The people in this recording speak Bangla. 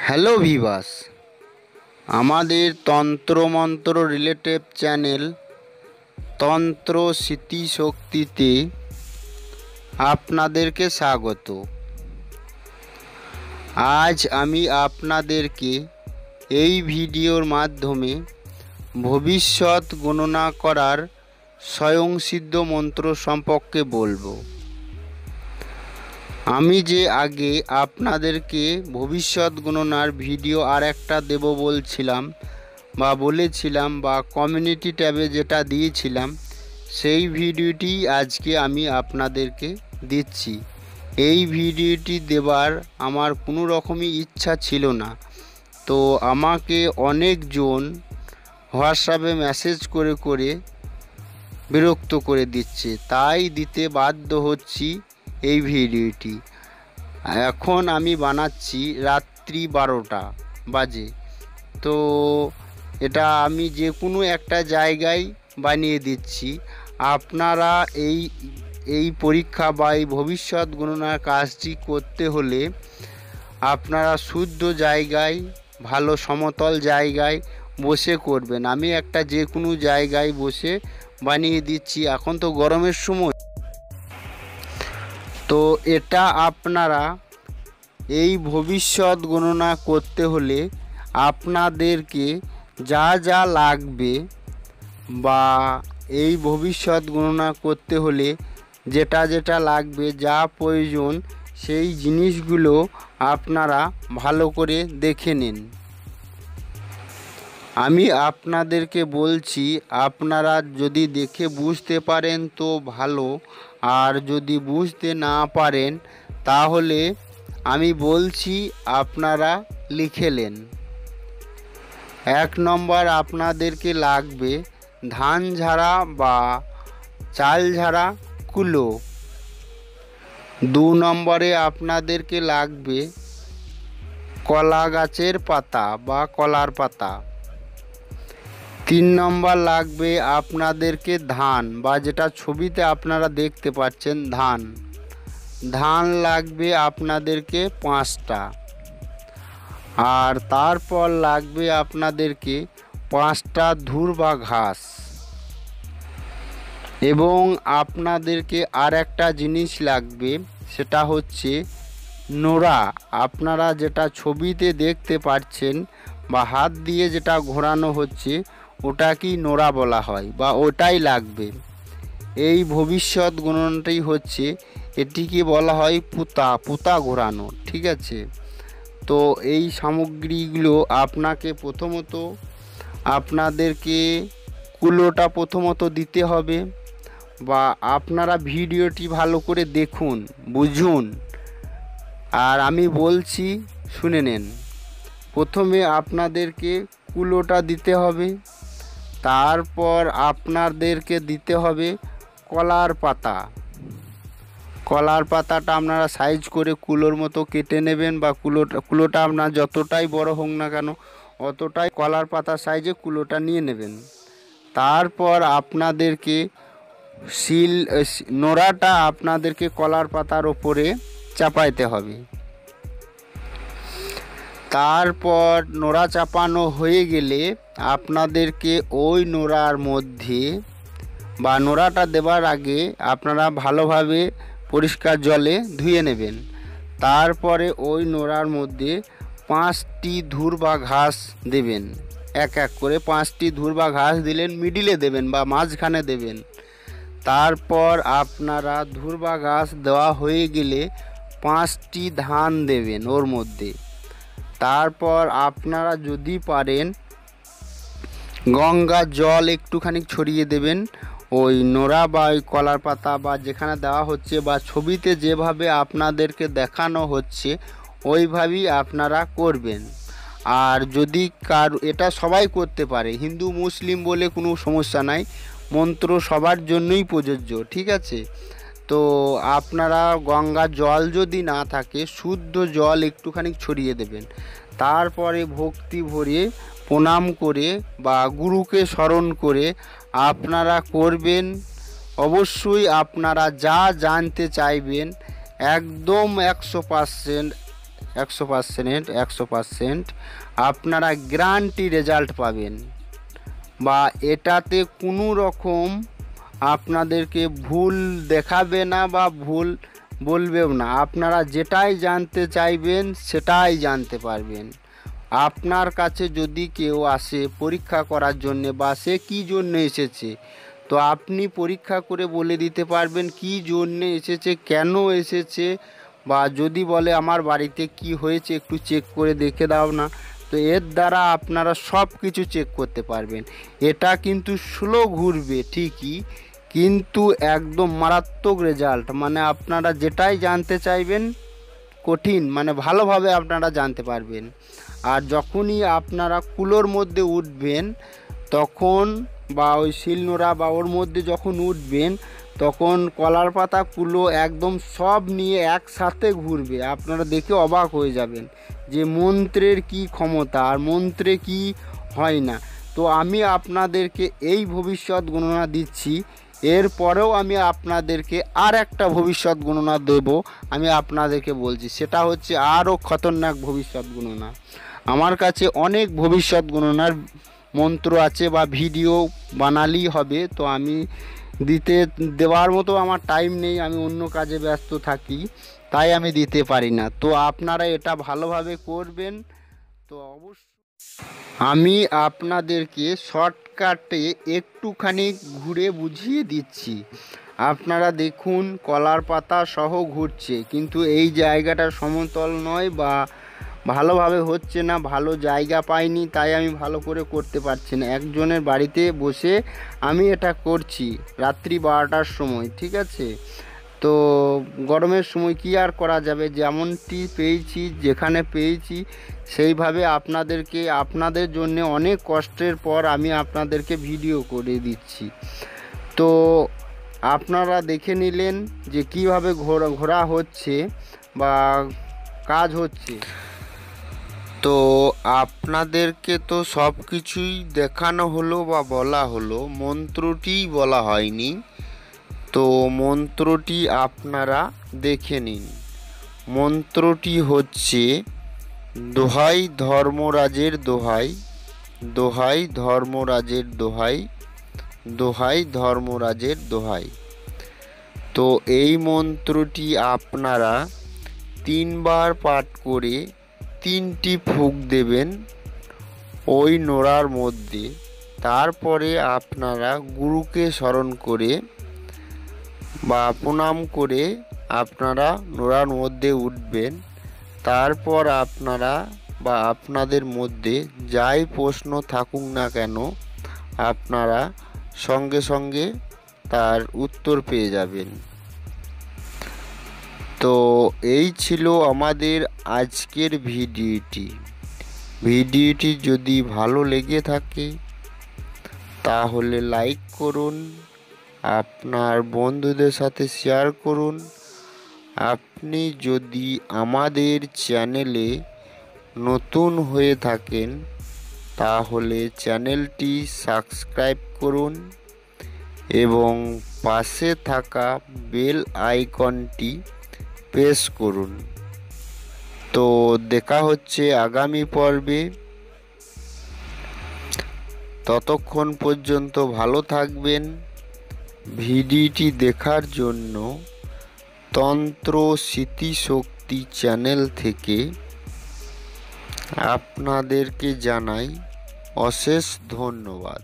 হ্যালো ভিভাস, আমাদের তন্ত্রমন্ত্র রিলেটেড চ্যানেল তন্ত্র স্মৃতিশক্তিতে আপনাদেরকে স্বাগত। আজ আমি আপনাদেরকে এই ভিডিওর মাধ্যমে ভবিষ্যৎ গণনা করার স্বয়ংসিদ্ধ মন্ত্র সম্পর্কে বলবো। আমি যে আগে আপনাদেরকে ভবিষ্যৎ গণনার ভিডিও আর একটা দেব বলেছিলাম বা কমিউনিটি ট্যাবে যেটা দিয়েছিলাম, সেই ভিডিওটি আজকে আমি আপনাদেরকে দিচ্ছি। এই ভিডিওটি দেবার আমার কোনো রকমই ইচ্ছা ছিল না, তো আমাকে অনেকজন হোয়াটসঅ্যাপে মেসেজ করে বিরক্ত করে দিচ্ছে, তাই দিতে বাধ্য হচ্ছি এই ভিডিওটি। এখন আমি বানাচ্ছি রাত্রি 12টা বাজে, তো এটা আমি যে কোনো একটা জায়গায় বানিয়ে দিচ্ছি। আপনারা এই পরীক্ষা বা এই ভবিষ্যৎ গণনার কাজটি করতে হলে আপনারা শুদ্ধ জায়গায়, ভালো সমতল জায়গায় বসে করবেন। আমি একটা যে কোনো জায়গায় বসে বানিয়ে দিচ্ছি। এখন তো গরমের সময়, তো এটা আপনারা এই ভবিষ্যৎ গণনা করতে হলে আপনাদেরকে যা যা লাগবে বা এই ভবিষ্যৎ গণনা করতে হলে যেটা লাগবে, যা প্রয়োজন, সেই জিনিসগুলো আপনারা ভালো করে দেখে নিন। আমি আপনাদেরকে বলছি, আপনারা যদি দেখে বুঝতে পারেন তো ভালো, আর যদি বুঝতে না পারেন তাহলে আমি বলছি আপনারা লিখে নেন। 1 নম্বর আপনাদেরকে লাগবে ধান ঝাড়া বা চাল ঝাড়া কুলো। 2 নম্বরে আপনাদেরকে লাগবে কলা গাছের পাতা বা কলার পাতা। 3 নম্বর লাগবে আপনাদেরকে ধান, বা যেটা ছবিতে আপনারা দেখতে পাচ্ছেন ধান লাগবে আপনাদেরকে 5টা। আর তারপর লাগবে আপনাদেরকে 5টা ধুর বা ঘাস। এবং আপনাদেরকে আর একটা জিনিস লাগবে, সেটা হচ্ছে নোড়া। আপনারা যেটা ছবিতে দেখতে পাচ্ছেন বা হাত দিয়ে যেটা ঘোরানো হচ্ছে, ওটাকেই নোড়া বলা হয়, বা ওটাই লাগবে। এই ভবিষ্যৎ গণনাটি হচ্ছে, এটিকে বলা হয় পুতা ঘোরানো, ঠিক আছে? তো এই সামগ্রীগুলো আপনাকে আপনাদেরকে কুলোটা প্রথমত দিতে হবে, বা আপনারা ভিডিওটি ভালো করে দেখুন, বুঝুন, আর আমি বলছি শুনে নেন। প্রথমে আপনাদেরকে কুলোটা দিতে হবে, তারপর আপনাদেরকে দিতে হবে কলার পাতাটা আপনারা সাইজ করে কুলোর মতো কেটে নেবেন, বা কুলোটা আপনার যতটাই বড় হোক না কেন অতটাই কলার পাতা সাইজে কুলোটা নিয়ে নেবেন। তারপর আপনাদেরকে নোড়াটা আপনাদেরকে কলার পাতার ওপরে চাপাইতে হবে। তারপর নোড়া চাপানো হয়ে গেলে আপনাদেরকে ওই নোড়ার মধ্যে, বা নোড়াটা দেবার আগে আপনারা ভালোভাবে পরিষ্কার জলে ধুয়ে নেবেন। তারপরে ওই নোড়ার মধ্যে 5টি ধুর বা ঘাস দেবেন। এক করে 5টি ধুর বা ঘাস দিলেন, মিডিলে দেবেন বা মাঝখানে দেবেন। তারপর আপনারা ধুর বা ঘাস দেওয়া হয়ে গেলে 5টি ধান দেবেন ওর মধ্যে। তারপর আপনারা যদি পারেন গঙ্গা জল একটুখানি ছড়িয়ে দেবেন ওই নোড়া বা ওই কলার পাতা বা যেখানে দেওয়া হচ্ছে, বা ছবিতে যেভাবে আপনাদেরকে দেখানো হচ্ছে ওইভাবেই আপনারা করবেন। আর যদি এটা সবাই করতে পারে, হিন্দু মুসলিম বলে কোনো সমস্যা নাই, মন্ত্র সবার জন্যই প্রযোজ্য, ঠিক আছে? তো আপনারা গঙ্গা জল যদি না থাকে, শুদ্ধ জল একটুখানি ছড়িয়ে দেবেন। তারপরে ভক্তি ভরে প্রণাম করে বা গুরুকে স্মরণ করে আপনারা করবেন। অবশ্যই আপনারা যা জানতে চাইবেন একদম 100% 100% আপনারা গ্যারান্টি রেজাল্ট পাবেন, বা এটাতে কোনো রকম আপনাদেরকে ভুল দেখাবে না বা ভুল বলবেও না। আপনারা যেটাই জানতে চাইবেন সেটাই জানতে পারবেন। আপনার কাছে যদি কেউ আসে পরীক্ষা করার জন্যে বা সে কী জন্য এসেছে, তো আপনি পরীক্ষা করে বলে দিতে পারবেন কী জন্যে এসেছে, কেন এসেছে, বা যদি বলে আমার বাড়িতে কি হয়েছে একটু চেক করে দেখে দাও না, তো এর দ্বারা আপনারা সব কিছু চেক করতে পারবেন। এটা কিন্তু স্লো ঘুরবে ঠিকই, কিন্তু একদম মারাত্মক রেজাল্ট। মানে আপনারা যেটাই জানতে চাইবেন কঠিন মানে ভালোভাবে আপনারা জানতে পারবেন। আর যখনই আপনারা কুলোর মধ্যে উঠবেন তখন, বা ওই শিলনোড়া বা ওর মধ্যে যখন উঠবেন, তখন কলার পাতা কুলো একদম সব নিয়ে একসাথে ঘুরবে। আপনারা দেখে অবাক হয়ে যাবেন যে মন্ত্রের কি ক্ষমতা আর মন্ত্রে কি হয় না। তো আমি আপনাদেরকে এই ভবিষ্যৎ গণনা দিচ্ছি, এরপরেও আমি আপনাদেরকে আর একটা ভবিষ্যৎ গণনা দেব। আমি আপনাদেরকে বলছি সেটা হচ্ছে আরও খতরনাক ভবিষ্যৎ গণনা। আমার কাছে অনেক ভবিষ্যৎ গণনার মন্ত্র আছে বা ভিডিও বানালেই হবে, তো আমি দেওয়ার মতো আমার টাইম নেই, আমি অন্য কাজে ব্যস্ত থাকি, তাই আমি দিতে পারি না। তো আপনারা এটা ভালোভাবে করবেন। তো অবশ্যই আমি আপনাদেরকে শর্টকাটে একটুখানি ঘুরে বুঝিয়ে দিচ্ছি। আপনারা দেখুন কলার পাতা সহ ঘুরছে, কিন্তু এই জায়গাটা সমতল নয় বা ভালোভাবে হচ্ছে না, ভালো জায়গা পাইনি, তাই আমি ভালো করে করতে পারছি না। একজনের বাড়িতে বসে আমি এটা করছি রাত্রি 12টার সময়, ঠিক আছে। তো গরমের সময় কি আর করা যাবে, যেমনটি পেয়েছি যেখানে পেয়েছি সেইভাবে আপনাদের জন্য অনেক কষ্টের পর আমি আপনাদেরকে ভিডিও করে দিচ্ছি। তো আপনারা দেখে নিলেন যে কিভাবে ঘোরা হচ্ছে বা কাজ হচ্ছে। তো আপনাদেরকে তো সব কিছুই দেখানো হলো বা বলা হলো, মন্ত্রটিই বলা হয়নি। তো মন্ত্রটি আপনারা দেখে নিন। মন্ত্রটি হচ্ছে দোহাই ধর্মরাজের দোহাই, দোহাই ধর্মরাজের দোহাই, দোহাই ধর্মরাজের দোহাই। তো এই মন্ত্রটি আপনারা 3 বার পাঠ করে 3টি ফুঁক দেবেন ওই নোড়ার মধ্যে। তারপরে আপনারা গুরুকে স্মরণ করে বা প্রণাম করে আপনারা নোড়ার মধ্যে উঠবেন। তারপর আপনারা বা আপনাদের মধ্যে যাই প্রশ্ন থাকুক না কেন আপনারা সঙ্গে সঙ্গে তার উত্তর পেয়ে যাবেন। তো এই ছিল আমাদের আজকের ভিডিওটি যদি ভালো লেগে থাকে তাহলে লাইক করুন, আপনার বন্ধুদের সাথে শেয়ার করুন। আপনি যদি আমাদের চ্যানেলে নতুন হয়ে থাকেন তাহলে চ্যানেলটি সাবস্ক্রাইব করুন এবং পাশে থাকা বেল আইকনটি প্রেস করুন। তো দেখা হচ্ছে আগামী পর্বে। ততক্ষণ পর্যন্ত ভালো থাকবেন। ভিডিওটি দেখার জন্য তন্ত্র স্মৃতিশক্তি চ্যানেল থেকে আপনাদেরকে জানাই অশেষ ধন্যবাদ।